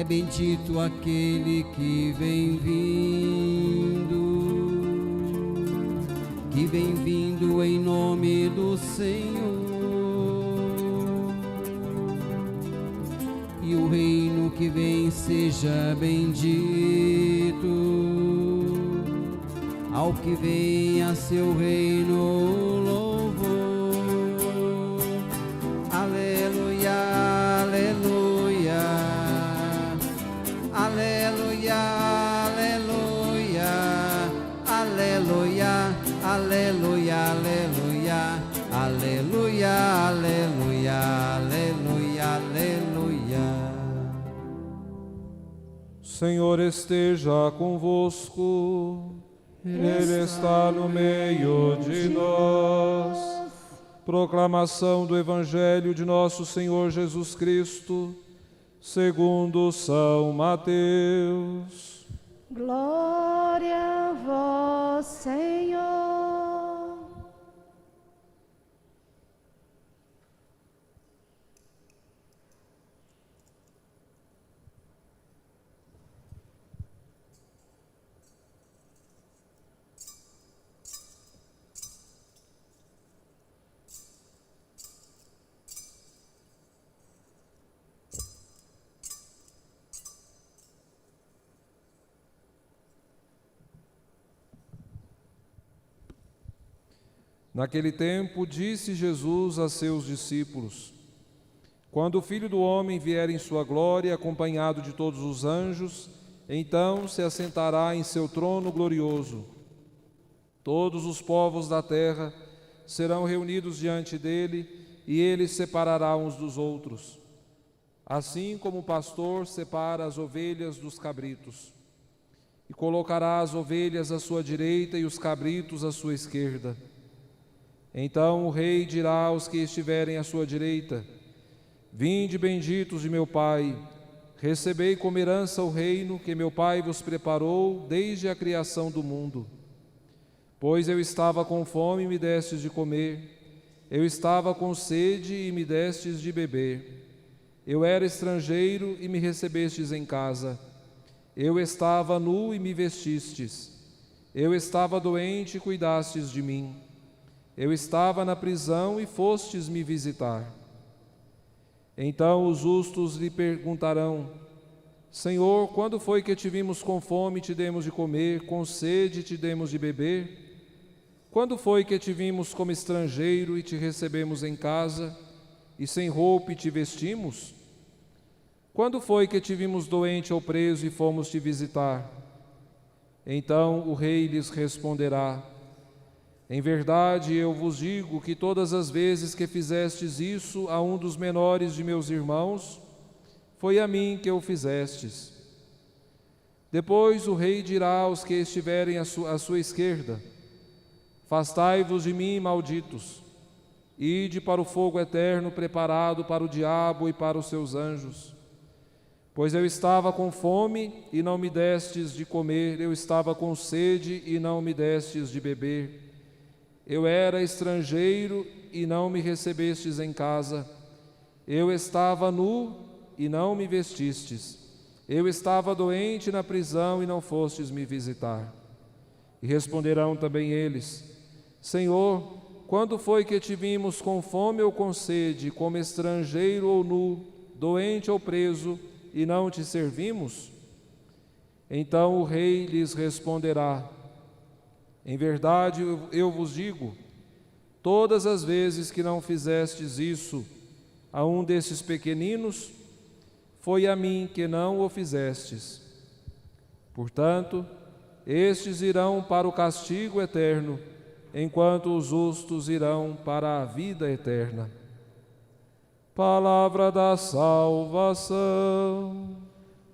bendito aquele que vem vindo em nome do Senhor. E o reino que vem seja bendito, ao que vem a seu reino louvor. Aleluia, aleluia, aleluia, aleluia, aleluia, aleluia, aleluia, aleluia, aleluia, aleluia, aleluia. Senhor esteja convosco, Ele está no meio de nós. Proclamação do Evangelho de nosso Senhor Jesus Cristo, segundo São Mateus. Glória a vós, Senhor. Naquele tempo, disse Jesus a seus discípulos: quando o Filho do Homem vier em sua glória, acompanhado de todos os anjos, então se assentará em seu trono glorioso. Todos os povos da terra serão reunidos diante dele, e ele separará uns dos outros, assim como o pastor separa as ovelhas dos cabritos. E colocará as ovelhas à sua direita e os cabritos à sua esquerda. Então o rei dirá aos que estiverem à sua direita: vinde, benditos de meu Pai, recebei como herança o reino que meu Pai vos preparou desde a criação do mundo. Pois eu estava com fome e me destes de comer, eu estava com sede e me destes de beber, eu era estrangeiro e me recebestes em casa, eu estava nu e me vestistes, eu estava doente e cuidastes de mim. Eu estava na prisão e fostes me visitar. Então os justos lhe perguntarão: Senhor, quando foi que te vimos com fome e te demos de comer, com sede e te demos de beber? Quando foi que te vimos como estrangeiro e te recebemos em casa, e sem roupa e te vestimos? Quando foi que te vimos doente ou preso e fomos te visitar? Então o rei lhes responderá: em verdade, eu vos digo que todas as vezes que fizestes isso a um dos menores de meus irmãos, foi a mim que o fizestes. Depois o rei dirá aos que estiverem à sua esquerda: afastai-vos de mim, malditos, ide para o fogo eterno preparado para o diabo e para os seus anjos. Pois eu estava com fome e não me destes de comer, eu estava com sede e não me destes de beber. Eu era estrangeiro e não me recebestes em casa. Eu estava nu e não me vestistes. Eu estava doente na prisão e não fostes me visitar. E responderão também eles: Senhor, quando foi que te vimos com fome ou com sede, como estrangeiro ou nu, doente ou preso, e não te servimos? Então o rei lhes responderá: em verdade, eu vos digo, todas as vezes que não fizestes isso a um desses pequeninos, foi a mim que não o fizestes. Portanto, estes irão para o castigo eterno, enquanto os justos irão para a vida eterna. Palavra da salvação.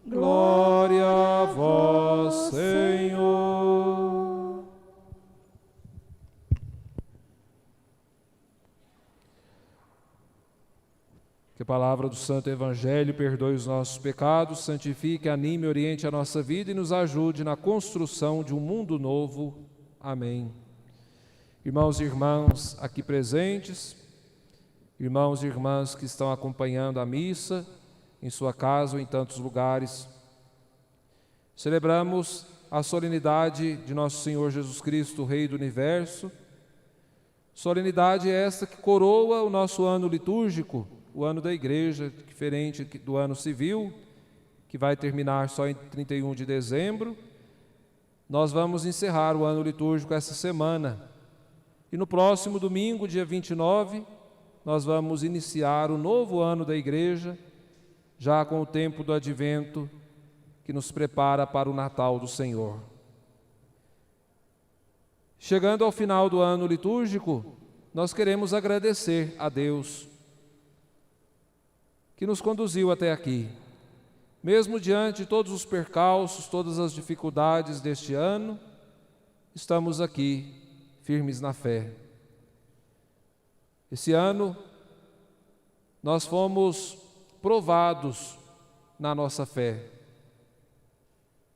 Glória a vós, Senhor. Que a palavra do Santo Evangelho perdoe os nossos pecados, santifique, anime, oriente a nossa vida e nos ajude na construção de um mundo novo. Amém. Irmãos e irmãs aqui presentes, irmãos e irmãs que estão acompanhando a missa em sua casa ou em tantos lugares. Celebramos a solenidade de nosso Senhor Jesus Cristo, Rei do Universo. Solenidade esta que coroa o nosso ano litúrgico, o ano da Igreja, diferente do ano civil, que vai terminar só em 31 de dezembro. Nós vamos encerrar o ano litúrgico essa semana. E no próximo domingo, dia 29, nós vamos iniciar o novo ano da Igreja, já com o tempo do Advento, que nos prepara para o Natal do Senhor. Chegando ao final do ano litúrgico, nós queremos agradecer a Deus, que nos conduziu até aqui. Mesmo diante de todos os percalços, todas as dificuldades deste ano, estamos aqui, firmes na fé. Esse ano, nós fomos provados na nossa fé,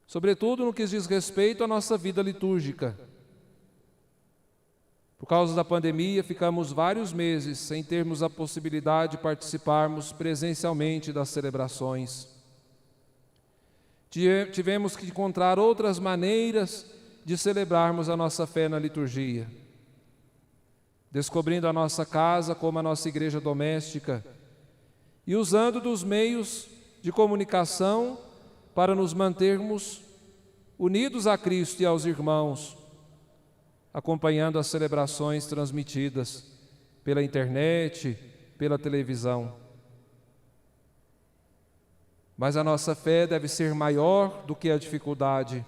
sobretudo no que diz respeito à nossa vida litúrgica. Por causa da pandemia, ficamos vários meses sem termos a possibilidade de participarmos presencialmente das celebrações. Tivemos que encontrar outras maneiras de celebrarmos a nossa fé na liturgia, descobrindo a nossa casa como a nossa igreja doméstica e usando dos meios de comunicação para nos mantermos unidos a Cristo e aos irmãos, acompanhando as celebrações transmitidas pela internet, pela televisão. Mas a nossa fé deve ser maior do que a dificuldade.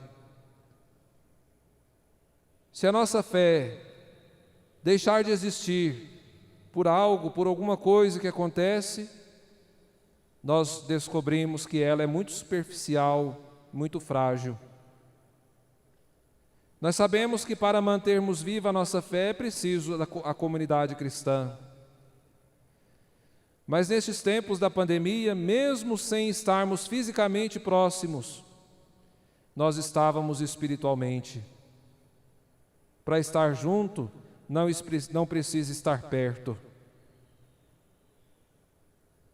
Se a nossa fé deixar de existir por algo, por alguma coisa que acontece, nós descobrimos que ela é muito superficial, muito frágil. Nós sabemos que para mantermos viva a nossa fé é preciso a comunidade cristã. Mas nestes tempos da pandemia, mesmo sem estarmos fisicamente próximos, nós estávamos espiritualmente. Para estar junto, não precisa estar perto.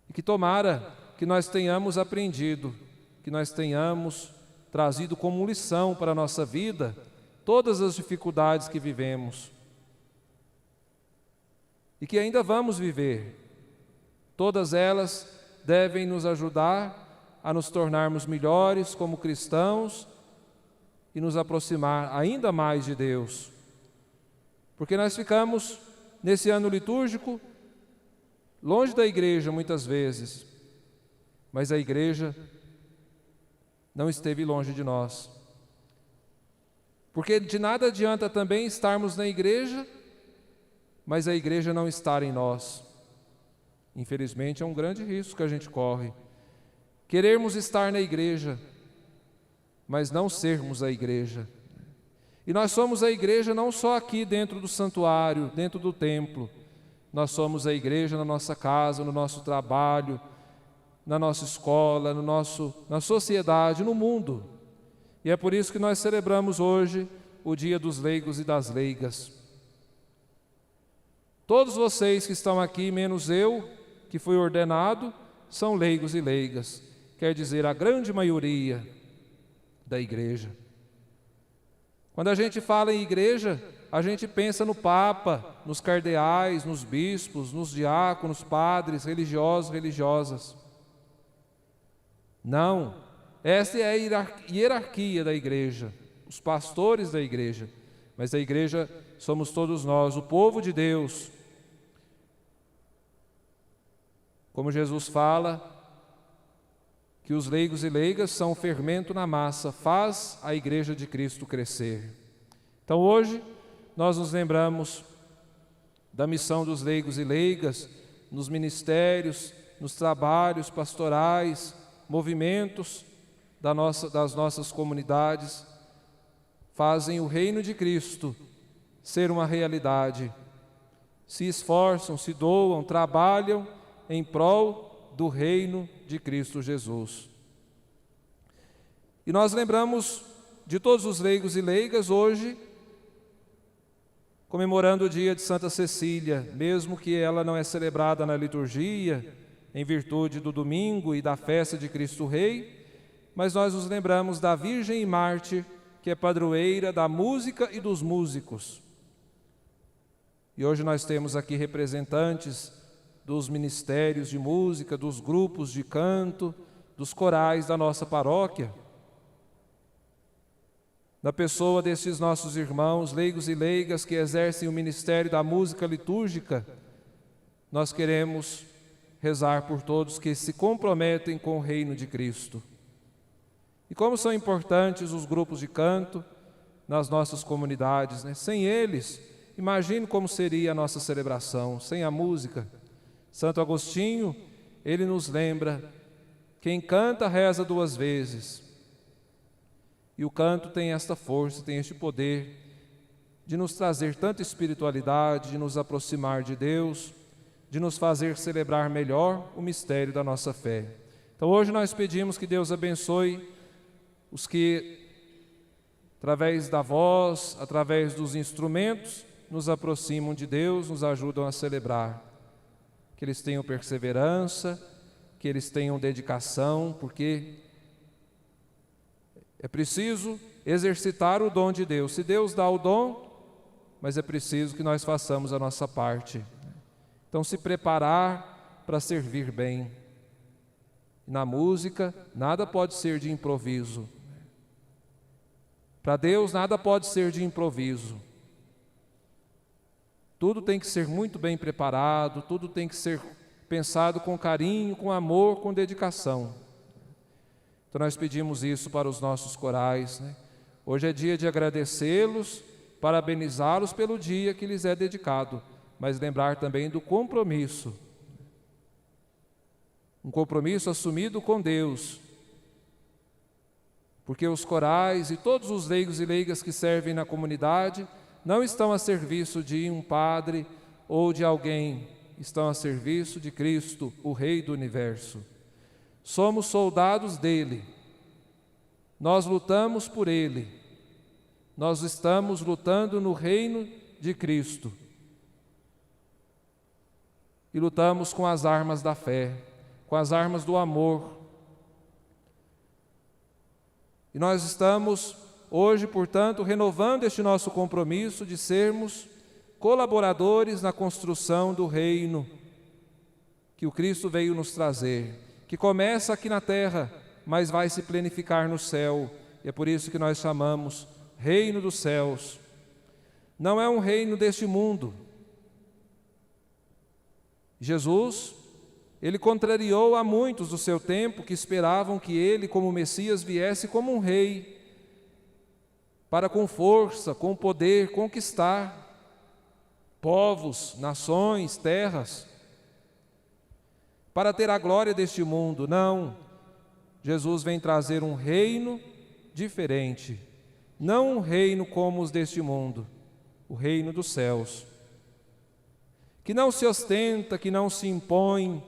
E que tomara que nós tenhamos aprendido, que nós tenhamos trazido como lição para a nossa vida todas as dificuldades que vivemos e que ainda vamos viver. Todas elas devem nos ajudar a nos tornarmos melhores como cristãos e nos aproximar ainda mais de Deus. Porque nós ficamos, nesse ano litúrgico, longe da igreja muitas vezes, mas a igreja não esteve longe de nós. Porque de nada adianta também estarmos na igreja, mas a igreja não estar em nós. Infelizmente é um grande risco que a gente corre. Querermos estar na igreja, mas não sermos a igreja. E nós somos a igreja não só aqui dentro do santuário, dentro do templo. Nós somos a igreja na nossa casa, no nosso trabalho, na nossa escola, na sociedade, no mundo. E é por isso que nós celebramos hoje o Dia dos Leigos e das Leigas. Todos vocês que estão aqui, menos eu, que fui ordenado, são leigos e leigas. Quer dizer, a grande maioria da igreja. Quando a gente fala em igreja, a gente pensa no Papa, nos cardeais, nos bispos, nos diáconos, padres, religiosos, religiosas. Não, essa é a hierarquia da igreja, os pastores da igreja. Mas a igreja somos todos nós, o povo de Deus. Como Jesus fala, que os leigos e leigas são o fermento na massa, faz a igreja de Cristo crescer. Então hoje nós nos lembramos da missão dos leigos e leigas nos ministérios, nos trabalhos pastorais, movimentos das nossas comunidades, fazem o reino de Cristo ser uma realidade. Se esforçam, se doam, trabalham em prol do reino de Cristo Jesus. E nós lembramos de todos os leigos e leigas hoje, comemorando o dia de Santa Cecília, mesmo que ela não é celebrada na liturgia, em virtude do domingo e da festa de Cristo Rei, mas nós nos lembramos da Virgem e Mártir, que é padroeira da música e dos músicos. E hoje nós temos aqui representantes dos ministérios de música, dos grupos de canto, dos corais da nossa paróquia. Na pessoa destes nossos irmãos, leigos e leigas, que exercem o ministério da música litúrgica, nós queremos rezar por todos que se comprometem com o reino de Cristo. E como são importantes os grupos de canto nas nossas comunidades, né? Sem eles, imagine como seria a nossa celebração, sem a música. Santo Agostinho, ele nos lembra: quem canta reza 2 vezes. E o canto tem esta força, tem este poder de nos trazer tanta espiritualidade, de nos aproximar de Deus, de nos fazer celebrar melhor o mistério da nossa fé. Então hoje nós pedimos que Deus abençoe os que, através da voz, através dos instrumentos, nos aproximam de Deus, nos ajudam a celebrar. Que eles tenham perseverança, que eles tenham dedicação, porque é preciso exercitar o dom de Deus. Se Deus dá o dom, mas é preciso que nós façamos a nossa parte. Então, se preparar para servir bem. Na música, nada pode ser de improviso. Para Deus, nada pode ser de improviso. Tudo tem que ser muito bem preparado, tudo tem que ser pensado com carinho, com amor, com dedicação. Então nós pedimos isso para os nossos corais, né? Hoje é dia de agradecê-los, parabenizá-los pelo dia que lhes é dedicado, mas lembrar também do compromisso. Um compromisso assumido com Deus. Porque os corais e todos os leigos e leigas que servem na comunidade não estão a serviço de um padre ou de alguém, estão a serviço de Cristo, o Rei do Universo. Somos soldados dele, nós lutamos por ele, nós estamos lutando no reino de Cristo e lutamos com as armas da fé, com as armas do amor. E nós estamos hoje, portanto, renovando este nosso compromisso de sermos colaboradores na construção do reino que o Cristo veio nos trazer, que começa aqui na terra, mas vai se plenificar no céu. E é por isso que nós chamamos reino dos céus. Não é um reino deste mundo. Jesus, ele contrariou a muitos do seu tempo que esperavam que ele, como Messias, viesse como um rei, para com força, com poder, conquistar povos, nações, terras, para ter a glória deste mundo. Não, Jesus vem trazer um reino diferente, não um reino como os deste mundo, o reino dos céus, que não se ostenta, que não se impõe,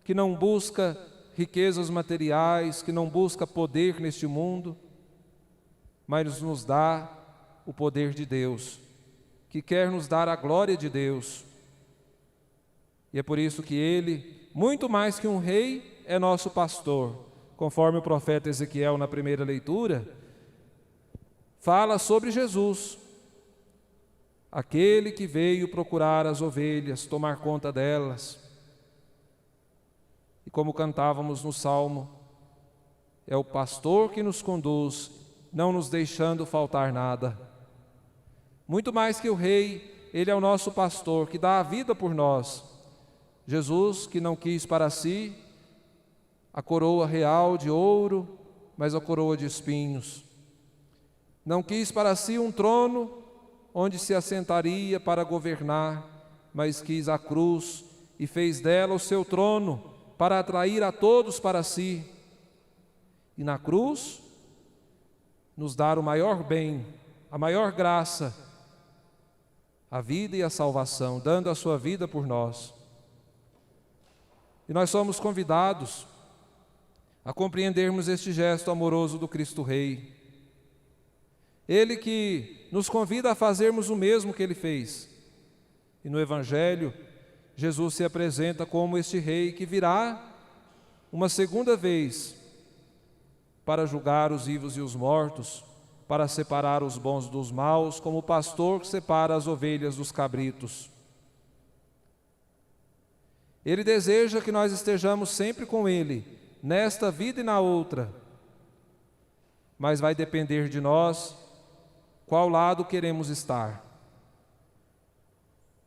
que não busca riquezas materiais, que não busca poder neste mundo, mas nos dá o poder de Deus, que quer nos dar a glória de Deus. E é por isso que Ele, muito mais que um rei, é nosso pastor. Conforme o profeta Ezequiel, na primeira leitura, fala sobre Jesus, aquele que veio procurar as ovelhas, tomar conta delas. E como cantávamos no Salmo, é o pastor que nos conduz, não nos deixando faltar nada. Muito mais que o rei, ele é o nosso pastor, que dá a vida por nós. Jesus, que não quis para si a coroa real de ouro, mas a coroa de espinhos. Não quis para si um trono onde se assentaria para governar, mas quis a cruz e fez dela o seu trono para atrair a todos para si. E na cruz nos dar o maior bem, a maior graça, a vida e a salvação, dando a sua vida por nós. E nós somos convidados a compreendermos este gesto amoroso do Cristo Rei. Ele que nos convida a fazermos o mesmo que Ele fez. E no Evangelho, Jesus se apresenta como este rei que virá uma segunda vez para julgar os vivos e os mortos, para separar os bons dos maus, como o pastor que separa as ovelhas dos cabritos. Ele deseja que nós estejamos sempre com Ele, nesta vida e na outra, mas vai depender de nós qual lado queremos estar.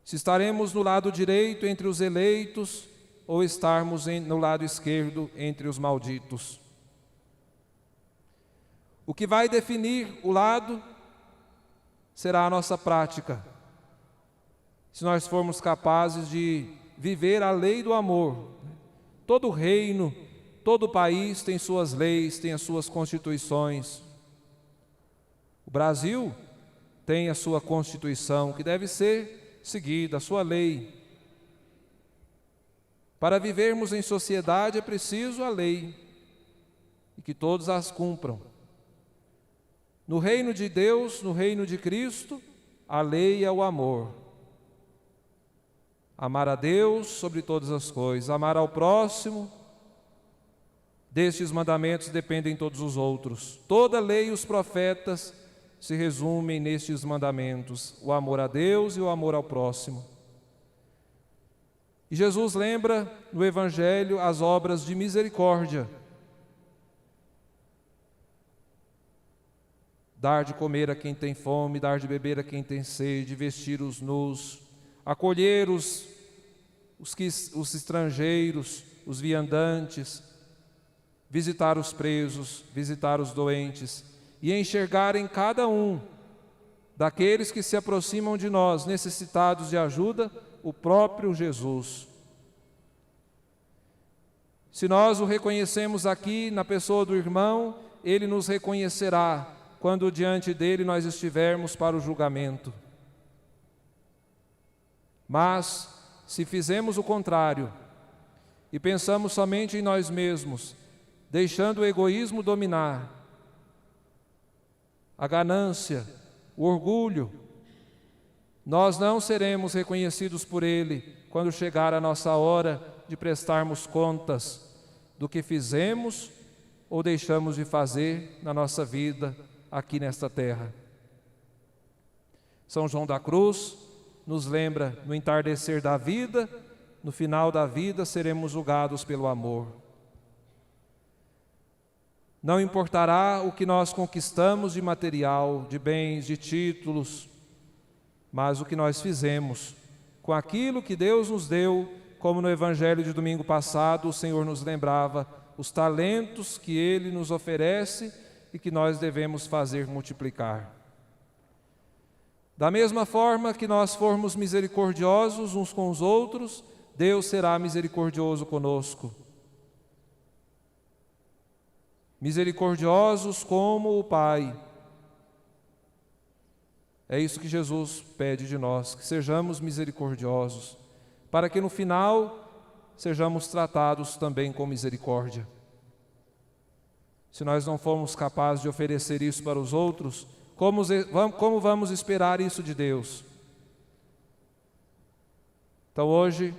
Se estaremos no lado direito entre os eleitos ou estarmos no lado esquerdo entre os malditos. O que vai definir o lado será a nossa prática. Se nós formos capazes de viver a lei do amor. Todo reino, todo país tem suas leis, tem as suas constituições. O Brasil tem a sua Constituição, que deve ser seguida, a sua lei. Para vivermos em sociedade é preciso a lei, e que todos as cumpram. No reino de Deus, no reino de Cristo, a lei é o amor. Amar a Deus sobre todas as coisas, amar ao próximo. Destes mandamentos dependem todos os outros. Toda a lei e os profetas se resumem nestes mandamentos: o amor a Deus e o amor ao próximo. E Jesus lembra no Evangelho as obras de misericórdia. Dar de comer a quem tem fome, dar de beber a quem tem sede, vestir os nus, acolher os estrangeiros, os viandantes, visitar os presos, visitar os doentes e enxergar em cada um daqueles que se aproximam de nós, necessitados de ajuda, o próprio Jesus. Se nós o reconhecemos aqui na pessoa do irmão, ele nos reconhecerá quando diante dele nós estivermos para o julgamento. Mas, se fizermos o contrário e pensamos somente em nós mesmos, deixando o egoísmo dominar, a ganância, o orgulho, nós não seremos reconhecidos por Ele quando chegar a nossa hora de prestarmos contas do que fizemos ou deixamos de fazer na nossa vida aqui nesta terra. São João da Cruz nos lembra: no entardecer da vida, no final da vida, seremos julgados pelo amor. Não importará o que nós conquistamos de material, de bens, de títulos, mas o que nós fizemos com aquilo que Deus nos deu, como no Evangelho de domingo passado o Senhor nos lembrava, os talentos que Ele nos oferece e que nós devemos fazer multiplicar. Da mesma forma que nós formos misericordiosos uns com os outros, Deus será misericordioso conosco. Misericordiosos como o Pai. É isso que Jesus pede de nós, que sejamos misericordiosos, para que no final sejamos tratados também com misericórdia. Se nós não formos capazes de oferecer isso para os outros, como vamos esperar isso de Deus? Então hoje,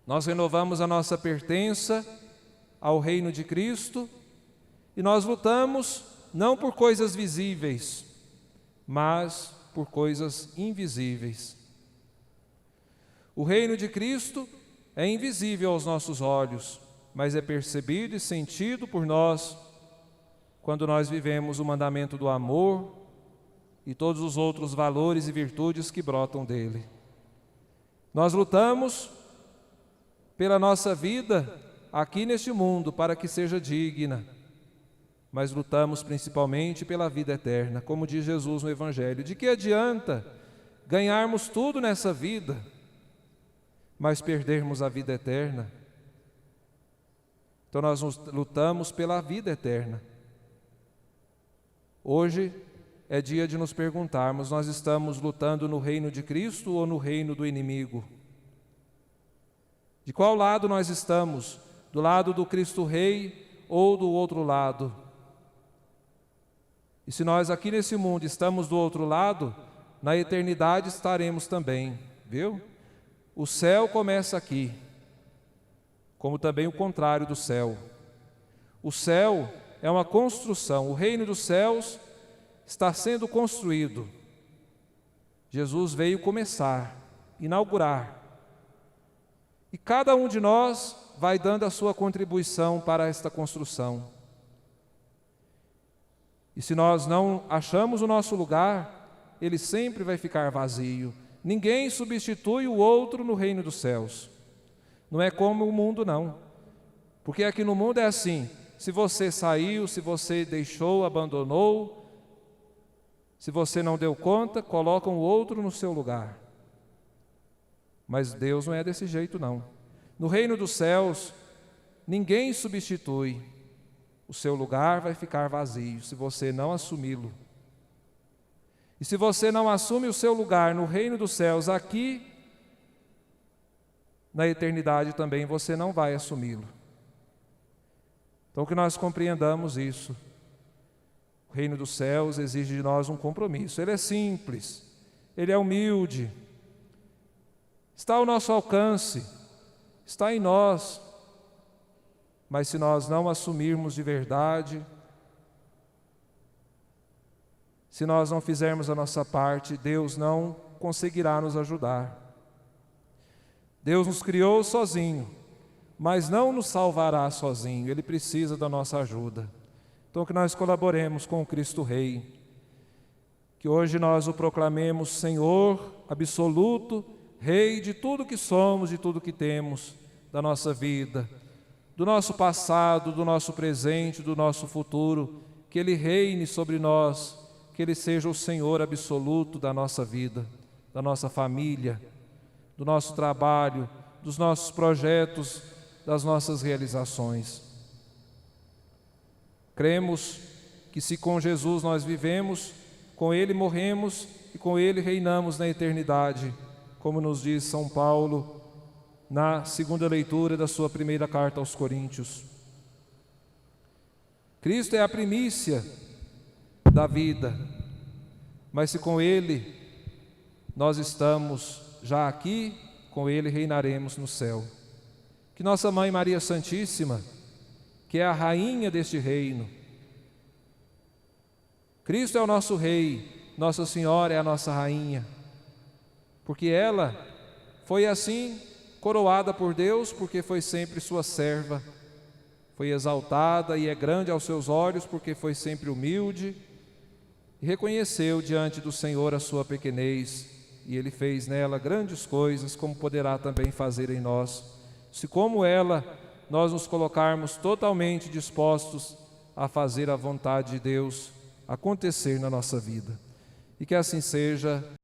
nós renovamos a nossa pertença ao reino de Cristo e nós lutamos não por coisas visíveis, mas por coisas invisíveis. O reino de Cristo é invisível aos nossos olhos, mas é percebido e sentido por nós quando nós vivemos o mandamento do amor e todos os outros valores e virtudes que brotam dele. Nós lutamos pela nossa vida aqui neste mundo para que seja digna, mas lutamos principalmente pela vida eterna, como diz Jesus no Evangelho. De que adianta ganharmos tudo nessa vida, mas perdermos a vida eterna? Então nós lutamos pela vida eterna. Hoje é dia de nos perguntarmos: nós estamos lutando no reino de Cristo ou no reino do inimigo? De qual lado nós estamos? Do lado do Cristo Rei ou do outro lado? E se nós aqui nesse mundo estamos do outro lado, na eternidade estaremos também, viu? o céu começa aqui, como também o contrário do céu. O céu é uma construção, o reino dos céus está sendo construído. Jesus veio começar, inaugurar. E cada um de nós vai dando a sua contribuição para esta construção. E se nós não achamos o nosso lugar, ele sempre vai ficar vazio. Ninguém substitui o outro no reino dos céus. Não é como o mundo, não. Porque aqui no mundo é assim: se você saiu, se você deixou, abandonou, se você não deu conta, colocam o outro no seu lugar. Mas Deus não é desse jeito, não. No reino dos céus, ninguém substitui. O seu lugar vai ficar vazio se você não assumi-lo. E se você não assume o seu lugar no reino dos céus aqui, na eternidade também você não vai assumi-lo. Então que nós compreendamos isso. O reino dos céus exige de nós um compromisso. Ele é simples, ele é humilde, está ao nosso alcance, está em nós. Mas se nós não assumirmos de verdade, se nós não fizermos a nossa parte, Deus não conseguirá nos ajudar. Deus nos criou sozinho, mas não nos salvará sozinho. Ele precisa da nossa ajuda. Então que nós colaboremos com o Cristo Rei, que hoje nós o proclamemos Senhor absoluto, Rei de tudo que somos, de tudo que temos, da nossa vida, do nosso passado, do nosso presente, do nosso futuro, que Ele reine sobre nós, que Ele seja o Senhor absoluto da nossa vida, da nossa família, do nosso trabalho, dos nossos projetos, das nossas realizações. Cremos que se com Jesus nós vivemos, com Ele morremos e com Ele reinamos na eternidade, como nos diz São Paulo na segunda leitura da sua primeira carta aos Coríntios. Cristo é a primícia da vida, mas se com Ele nós estamos já aqui, com Ele reinaremos no céu. Que nossa Mãe Maria Santíssima, que é a rainha deste reino, Cristo é o nosso Rei, Nossa Senhora é a nossa rainha, porque ela foi assim coroada por Deus, porque foi sempre sua serva, foi exaltada e é grande aos seus olhos, porque foi sempre humilde, e reconheceu diante do Senhor a sua pequenez, e Ele fez nela grandes coisas, como poderá também fazer em nós, se como ela, nós nos colocarmos totalmente dispostos a fazer a vontade de Deus acontecer na nossa vida. E que assim seja.